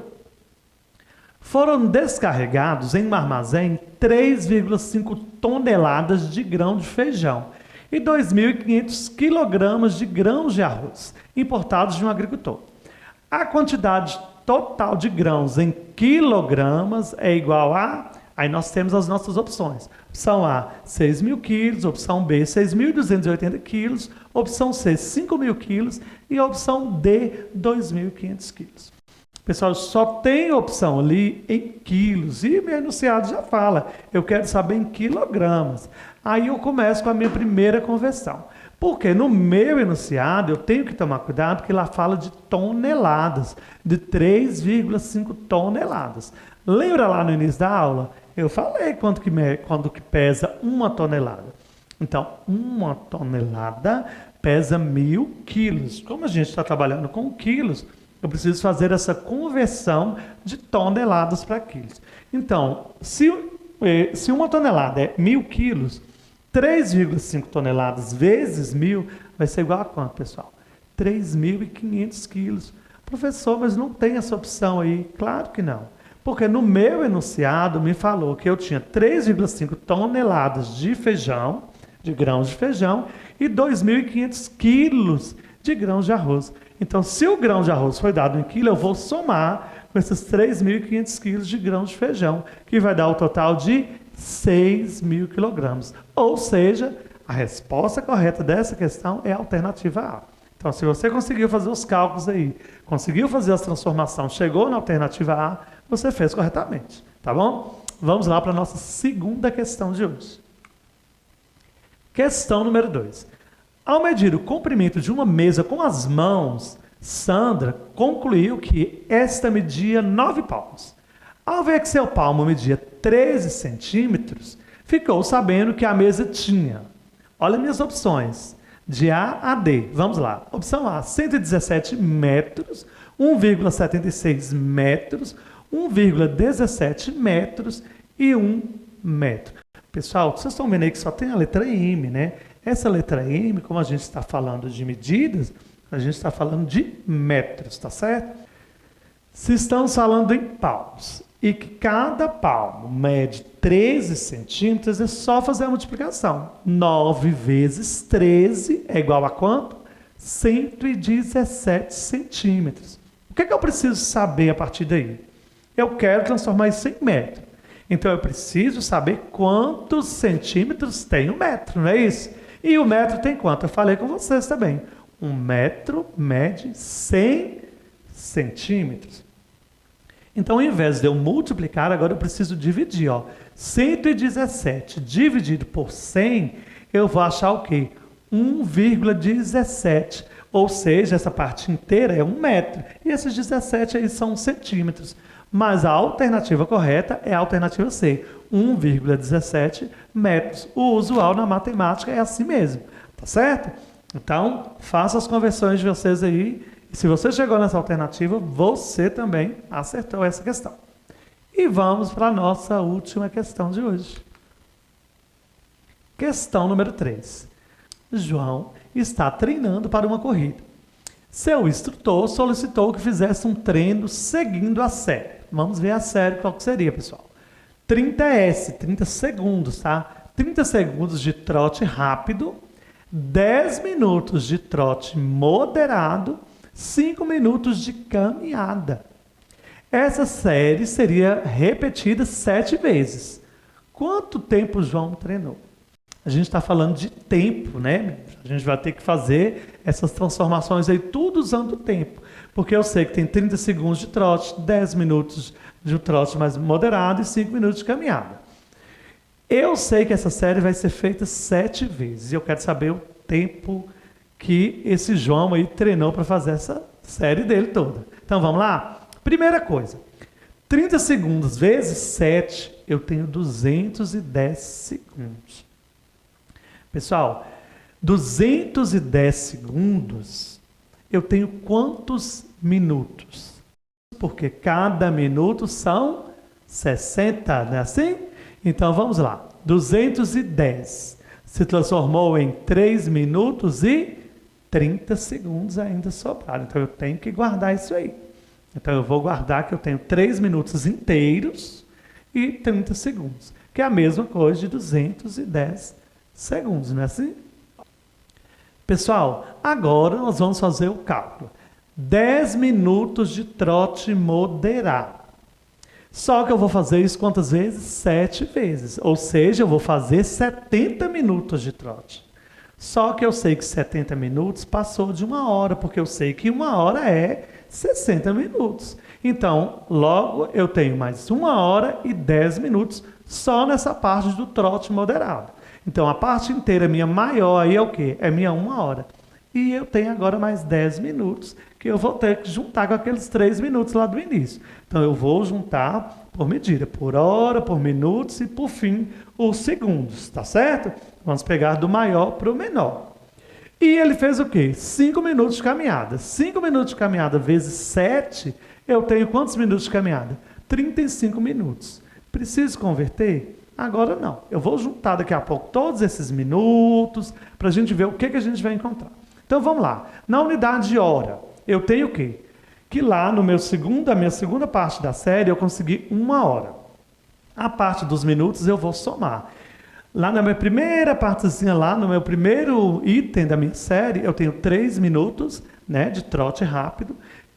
Foram descarregados em um armazém 3,5 toneladas de grão de feijão e 2.500 quilogramas de grãos de arroz importados de um agricultor. A quantidade total de grãos em quilogramas é igual a... Aí nós temos as nossas opções. Opção A, 6.000 quilos. Opção B, 6.280 quilos. Opção C, 5.000 quilos. E a opção D, 2.500 quilos. Pessoal, só tem opção ali em quilos. E meu enunciado já fala, eu quero saber em quilogramas. Aí eu começo com a minha primeira conversão. Porque no meu enunciado eu tenho que tomar cuidado que lá fala de toneladas, de 3,5 toneladas. Lembra lá no início da aula? Eu falei quanto que pesa 1 tonelada. Então, 1 tonelada pesa 1.000 quilos. Como a gente está trabalhando com quilos, eu preciso fazer essa conversão de toneladas para quilos. Então, se 1 tonelada é 1.000 quilos, 3,5 toneladas vezes 1.000 vai ser igual a quanto, pessoal? 3.500 quilos. Professor, mas não tem essa opção aí? Claro que não. Porque no meu enunciado me falou que eu tinha 3,5 toneladas de feijão, de grãos de feijão, e 2.500 quilos de grãos de arroz. Então, se o grão de arroz foi dado em quilo, eu vou somar com esses 3.500 quilos de grãos de feijão, que vai dar o total de 6.000 quilogramas. Ou seja, a resposta correta dessa questão é a alternativa A. Então, se você conseguiu fazer os cálculos aí, conseguiu fazer as transformações, chegou na alternativa A, você fez corretamente, tá bom? Vamos lá para a nossa segunda questão de hoje. Questão número 2. Ao medir o comprimento de uma mesa com as mãos, Sandra concluiu que esta media 9 palmos. Ao ver que seu palmo media 13 centímetros, ficou sabendo que a mesa tinha... Olha minhas opções. De A a D. Vamos lá. Opção A, 117 metros, 1,76 metros, 1,17 metros e 1 metro. Pessoal, vocês estão vendo aí que só tem a letra M, né? Essa letra M, como a gente está falando de medidas, a gente está falando de metros, tá certo? Se estamos falando em palmos e que cada palmo mede 13 centímetros, é só fazer a multiplicação. 9 vezes 13 é igual a quanto? 117 centímetros. O que eu preciso saber a partir daí? Eu quero transformar isso em metro. Então, eu preciso saber quantos centímetros tem um metro, não é isso? E o metro tem quanto? Eu falei com vocês também. Um metro mede 100 centímetros. Então, ao invés de eu multiplicar, agora eu preciso dividir. 117 dividido por 100, eu vou achar o quê? 1,17. Ou seja, essa parte inteira é 1 metro. E esses 17 aí são centímetros. Mas a alternativa correta é a alternativa C, 1,17 metros. O usual na matemática é assim mesmo, tá certo? Então, faça as conversões de vocês aí. E se você chegou nessa alternativa, você também acertou essa questão. E vamos para a nossa última questão de hoje. Questão número 3. João está treinando para uma corrida. Seu instrutor solicitou que fizesse um treino seguindo a série. Vamos ver a série, qual que seria, pessoal? 30S, 30 segundos, tá? 30 segundos de trote rápido, 10 minutos de trote moderado, 5 minutos de caminhada. Essa série seria repetida 7 vezes. Quanto tempo João treinou? A gente está falando de tempo, né? A gente vai ter que fazer essas transformações aí, tudo usando o tempo. Porque eu sei que tem 30 segundos de trote, 10 minutos de um trote mais moderado e 5 minutos de caminhada. Eu sei que essa série vai ser feita 7 vezes. E eu quero saber o tempo que esse João aí treinou para fazer essa série dele toda. Então, vamos lá? Primeira coisa. 30 segundos vezes 7, eu tenho 210 segundos. Pessoal, 210 segundos, eu tenho quantos minutos? Porque cada minuto são 60, não é assim? Então, vamos lá. 210 se transformou em 3 minutos e 30 segundos ainda sobraram. Então, eu tenho que guardar isso aí. Então, eu vou guardar que eu tenho 3 minutos inteiros e 30 segundos, que é a mesma coisa de 210 segundos, não é assim? Pessoal, agora nós vamos fazer o cálculo. 10 minutos de trote moderado. Só que eu vou fazer isso quantas vezes? 7 vezes. Ou seja, eu vou fazer 70 minutos de trote. Só que eu sei que 70 minutos passou de 1 hora, porque eu sei que 1 hora é 60 minutos. Então, logo eu tenho mais 1 hora e 10 minutos só nessa parte do trote moderado. Então, a parte inteira minha maior aí é o quê? É minha 1 hora. E eu tenho agora mais 10 minutos que eu vou ter que juntar com aqueles 3 minutos lá do início. Então, eu vou juntar por medida, por hora, por minutos e, por fim, os segundos, tá certo? Vamos pegar do maior para o menor. E ele fez o quê? 5 minutos de caminhada. 5 minutos de caminhada vezes 7, eu tenho quantos minutos de caminhada? 35 minutos. Preciso converter? Agora não. Eu vou juntar daqui a pouco todos esses minutos para a gente ver o que a gente vai encontrar. Então vamos lá. Na unidade de hora, eu tenho o quê? Que lá no minha segunda parte da série eu consegui 1 hora. A parte dos minutos eu vou somar. Lá na minha primeira partezinha, lá no meu primeiro item da minha série, eu tenho 3 minutos, né, de trote rápido.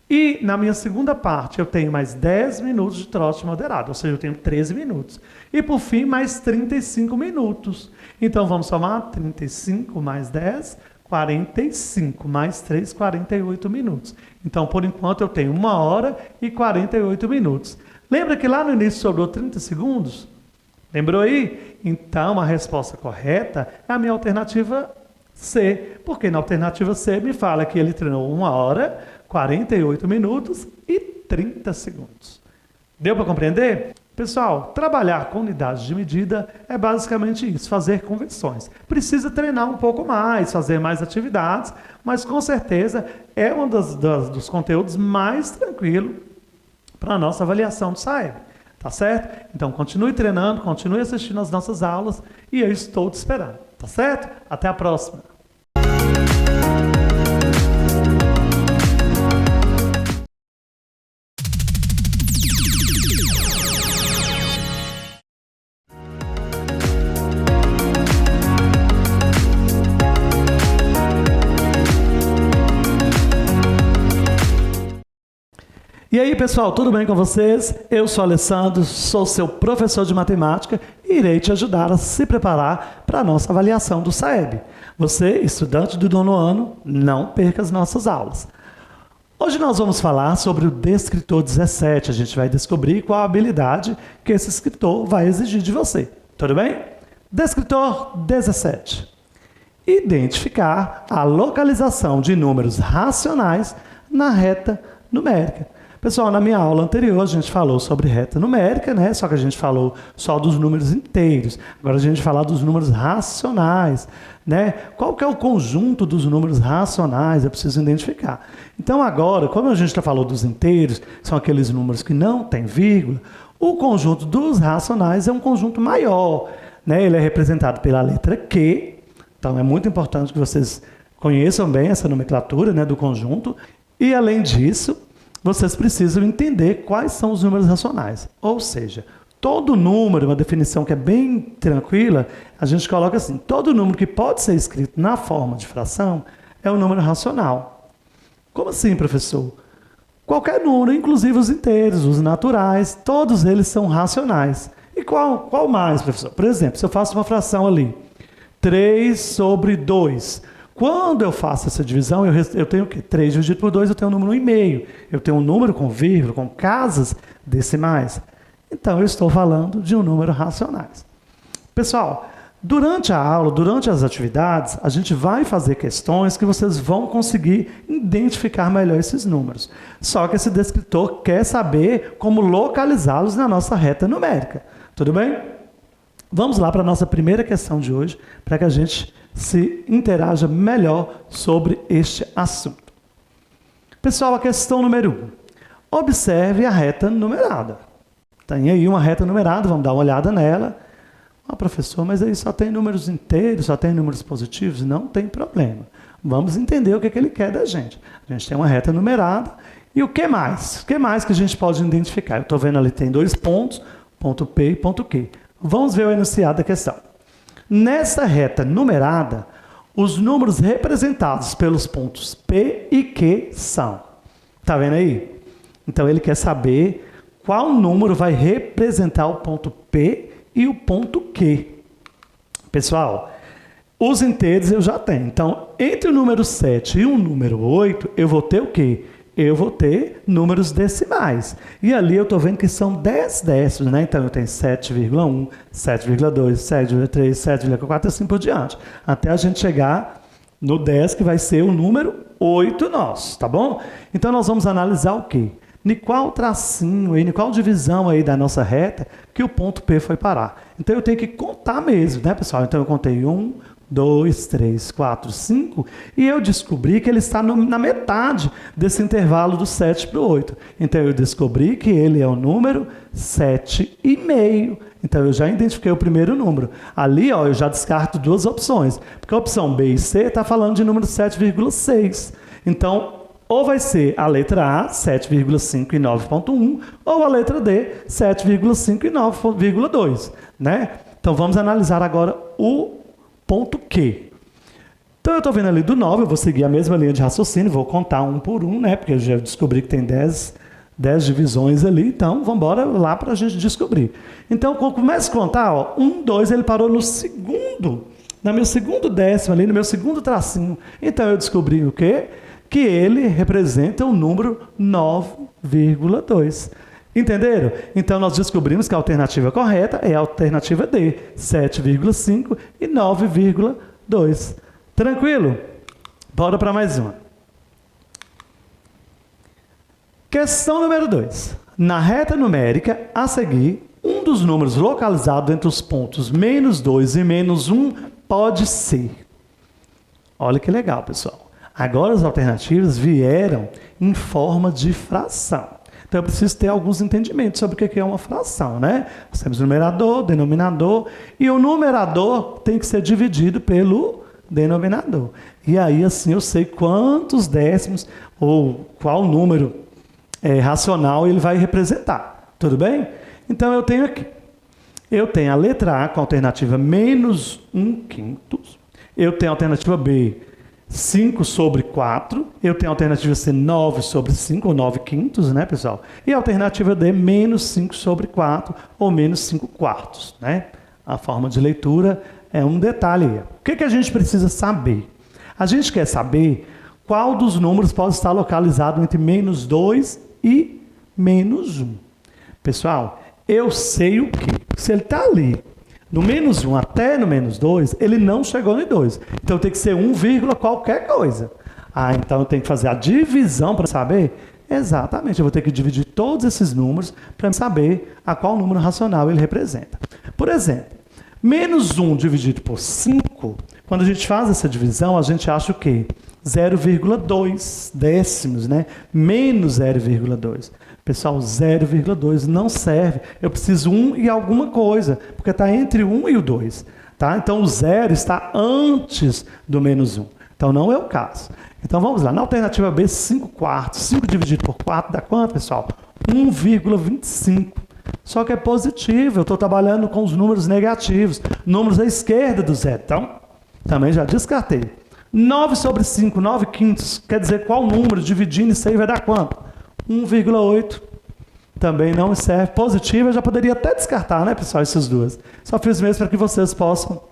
E na minha segunda parte eu tenho mais 10 minutos de trote moderado, ou seja, eu tenho 13 minutos. E por fim, mais 35 minutos. Então vamos somar 35 mais 10, 45, mais 3, 48 minutos. Então, por enquanto, eu tenho 1 hora e 48 minutos. Lembra que lá no início sobrou 30 segundos? Lembrou aí? Então, a resposta correta é a minha alternativa C. Porque na alternativa C me fala que ele treinou 1 hora, 48 minutos e 30 segundos. Deu para compreender? Pessoal, trabalhar com unidades de medida é basicamente isso, fazer conversões. Precisa treinar um pouco mais, fazer mais atividades, mas com certeza é um dos conteúdos mais tranquilos para a nossa avaliação do SAEB. Tá certo? Então, continue treinando, continue assistindo às nossas aulas e eu estou te esperando. Tá certo? Até a próxima! E aí, pessoal, tudo bem com vocês? Eu sou Alessandro, sou seu professor de matemática e irei te ajudar a se preparar para a nossa avaliação do SAEB. Você, estudante do 9º ano, não perca as nossas aulas. Hoje nós vamos falar sobre o descritor 17. A gente vai descobrir qual a habilidade que esse escritor vai exigir de você. Tudo bem? Descritor 17. Identificar a localização de números racionais na reta numérica. Pessoal, na minha aula anterior a gente falou sobre reta numérica, né? Só que a gente falou só dos números inteiros. Agora a gente vai falar dos números racionais, né? Qual que é o conjunto dos números racionais? Eu preciso identificar. Então agora, como a gente já falou dos inteiros, são aqueles números que não têm vírgula, o conjunto dos racionais é um conjunto maior, né? Ele é representado pela letra Q. Então é muito importante que vocês conheçam bem essa nomenclatura, né, do conjunto. E além disso, vocês precisam entender quais são os números racionais. Ou seja, todo número, uma definição que é bem tranquila, a gente coloca assim: todo número que pode ser escrito na forma de fração é um número racional. Como assim, professor? Qualquer número, inclusive os inteiros, os naturais, todos eles são racionais. E qual mais, professor? Por exemplo, se eu faço uma fração ali, 3/2. Quando eu faço essa divisão, eu tenho o quê? 3 dividido por 2, eu tenho um número 1,5. Eu tenho um número com vírgula, com casas decimais. Então, eu estou falando de um número racionais. Pessoal, durante a aula, durante as atividades, a gente vai fazer questões que vocês vão conseguir identificar melhor esses números. Só que esse descritor quer saber como localizá-los na nossa reta numérica. Tudo bem? Vamos lá para a nossa primeira questão de hoje, para que a gente se interaja melhor sobre este assunto. Pessoal, a questão número 1. Observe a reta numerada. Tem aí uma reta numerada, vamos dar uma olhada nela. Ah, professor, mas aí só tem números inteiros, só tem números positivos? Não tem problema. Vamos entender o que ele quer da gente. A gente tem uma reta numerada. E o que mais? O que mais que a gente pode identificar? Eu estou vendo ali, tem 2 pontos, ponto P e ponto Q. Vamos ver o enunciado da questão. Nessa reta numerada, os números representados pelos pontos P e Q são. Está vendo aí? Então, ele quer saber qual número vai representar o ponto P e o ponto Q. Pessoal, os inteiros eu já tenho. Então, entre o número 7 e o número 8, eu vou ter o quê? Eu vou ter números decimais. E ali eu estou vendo que são 10 décimos, né? Então eu tenho 7,1, 7,2, 7,3, 7,4 e assim por diante. Até a gente chegar no 10, que vai ser o número 8 nosso, tá bom? Então nós vamos analisar o quê? Em qual tracinho, em qual divisão aí da nossa reta que o ponto P foi parar. Então eu tenho que contar mesmo, né, pessoal? Então eu contei 1, 2, 3, 4, 5, e eu descobri que ele está na metade desse intervalo do 7 para o 8. Então, eu descobri que ele é o número 7,5. Então, eu já identifiquei o primeiro número. Ali, ó, eu já descarto 2 opções, porque a opção B e C está falando de número 7,6. Então, ou vai ser a letra A, 7,5 e 9,1, ou a letra D, 7,5 e 9,2. Né? Então, vamos analisar agora o ponto Q. Então, eu estou vendo ali do 9, eu vou seguir a mesma linha de raciocínio, vou contar um por um, né? Porque eu já descobri que tem 10 divisões ali, então vamos embora lá para a gente descobrir. Então, quando começa a contar, ó, 1, 2, ele parou no segundo, no meu segundo décimo ali, no meu segundo tracinho. Então, eu descobri o quê? Que ele representa o número 9,2. Entenderam? Então, nós descobrimos que a alternativa correta é a alternativa D, 7,5 e 9,2. Tranquilo? Bora para mais uma. Questão número 2. Na reta numérica, a seguir, um dos números localizado entre os pontos -2 e -1 pode ser. Olha que legal, pessoal. Agora as alternativas vieram em forma de fração. Então, eu preciso ter alguns entendimentos sobre o que é uma fração, né? Nós temos numerador, denominador, e o numerador tem que ser dividido pelo denominador. E aí, assim, eu sei quantos décimos ou qual número racional ele vai representar. Tudo bem? Então, eu tenho aqui. Eu tenho a letra A com a alternativa -1/5. Eu tenho a alternativa B 5 sobre 4. Eu tenho a alternativa C, 9 sobre 5, ou 9 quintos, né, pessoal? E a alternativa D, menos 5 sobre 4, ou menos 5 quartos, né? A forma de leitura é um detalhe aí. O que a gente precisa saber? A gente quer saber qual dos números pode estar localizado entre menos 2 e menos 1. Pessoal, eu sei o quê? Se ele está ali, no menos 1 até no menos 2, ele não chegou no 2. Então tem que ser 1, qualquer coisa. Ah, então eu tenho que fazer a divisão para saber? Exatamente, eu vou ter que dividir todos esses números para saber a qual número racional ele representa. Por exemplo, menos 1 dividido por 5, quando a gente faz essa divisão, a gente acha o quê? 0,2 décimos, né? Menos 0,2. Pessoal, 0,2 não serve. Eu preciso 1 e alguma coisa, porque está entre 1 e o 2. Tá? Então, o 0 está antes do menos 1. Então, não é o caso. Então, vamos lá. Na alternativa B, 5 quartos. 5 dividido por 4 dá quanto, pessoal? 1,25. Só que é positivo. Eu estou trabalhando com os números negativos. Números à esquerda do zero. Então, também já descartei. 9 sobre 5, 9 quintos. Quer dizer, qual número dividindo isso aí vai dar quanto? 1,8. Também não serve. Positiva, eu já poderia até descartar, né, pessoal, essas duas. Só fiz mesmo para que vocês possam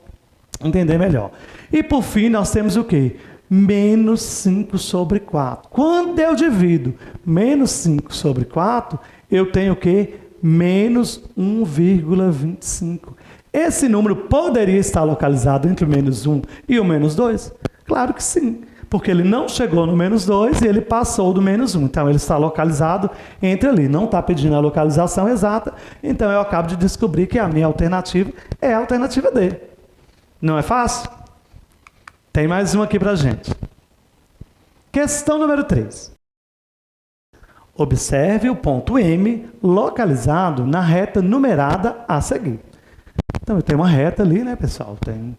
entender melhor. E por fim, nós temos o quê? Menos 5 sobre 4. Quando eu divido menos 5 sobre 4, eu tenho o quê? Menos 1,25. Esse número poderia estar localizado entre o menos 1 e o menos 2? Claro que sim, porque ele não chegou no menos 2 e ele passou do menos 1. Então, ele está localizado entre ali. Não está pedindo a localização exata, então eu acabo de descobrir que a minha alternativa é a alternativa D. Não é fácil? Tem mais uma aqui para a gente. Questão número 3. Observe o ponto M localizado na reta numerada a seguir. Então, eu tenho uma reta ali, né, pessoal? Tem,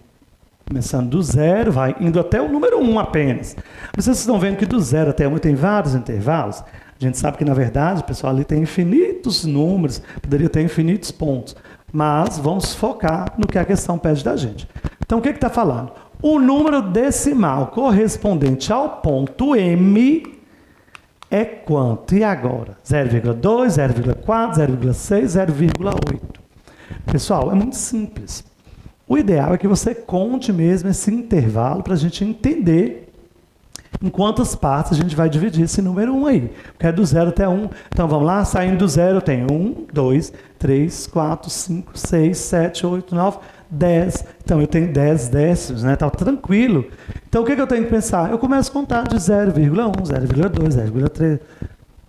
começando do 0, vai indo até o número 1 apenas. Vocês estão vendo que do 0 até 1 tem vários intervalos? A gente sabe que, na verdade, pessoal, ali tem infinitos números, poderia ter infinitos pontos. Mas vamos focar no que a questão pede da gente. Então, o que está falando? O número decimal correspondente ao ponto M é quanto? E agora? 0,2, 0,4, 0,6, 0,8. Pessoal, é muito simples. O ideal é que você conte mesmo esse intervalo para a gente entender em quantas partes a gente vai dividir esse número 1 aí. Porque é do 0 até 1. Então, vamos lá. Saindo do 0, eu tenho 1, 2, 3, 4, 5, 6, 7, 8, 9, 10. Então, eu tenho 10 décimos, né? Tá tranquilo. Então, o que eu tenho que pensar? Eu começo a contar de 0,1, 0,2, 0,3.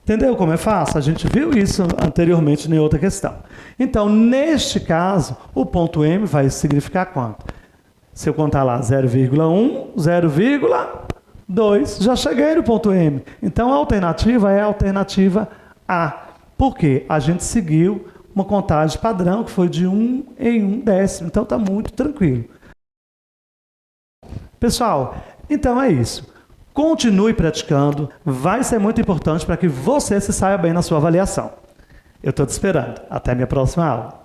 Entendeu como é fácil? A gente viu isso anteriormente em outra questão. Então, neste caso, o ponto M vai significar quanto? Se eu contar lá 0,1, 0,2, já cheguei no ponto M. Então, a alternativa é a alternativa A. Por quê? A gente seguiu uma contagem padrão que foi de 1 em 1 décimo. Então, está muito tranquilo. Pessoal, então é isso. Continue praticando, vai ser muito importante para que você se saia bem na sua avaliação. Eu estou te esperando. Até minha próxima aula.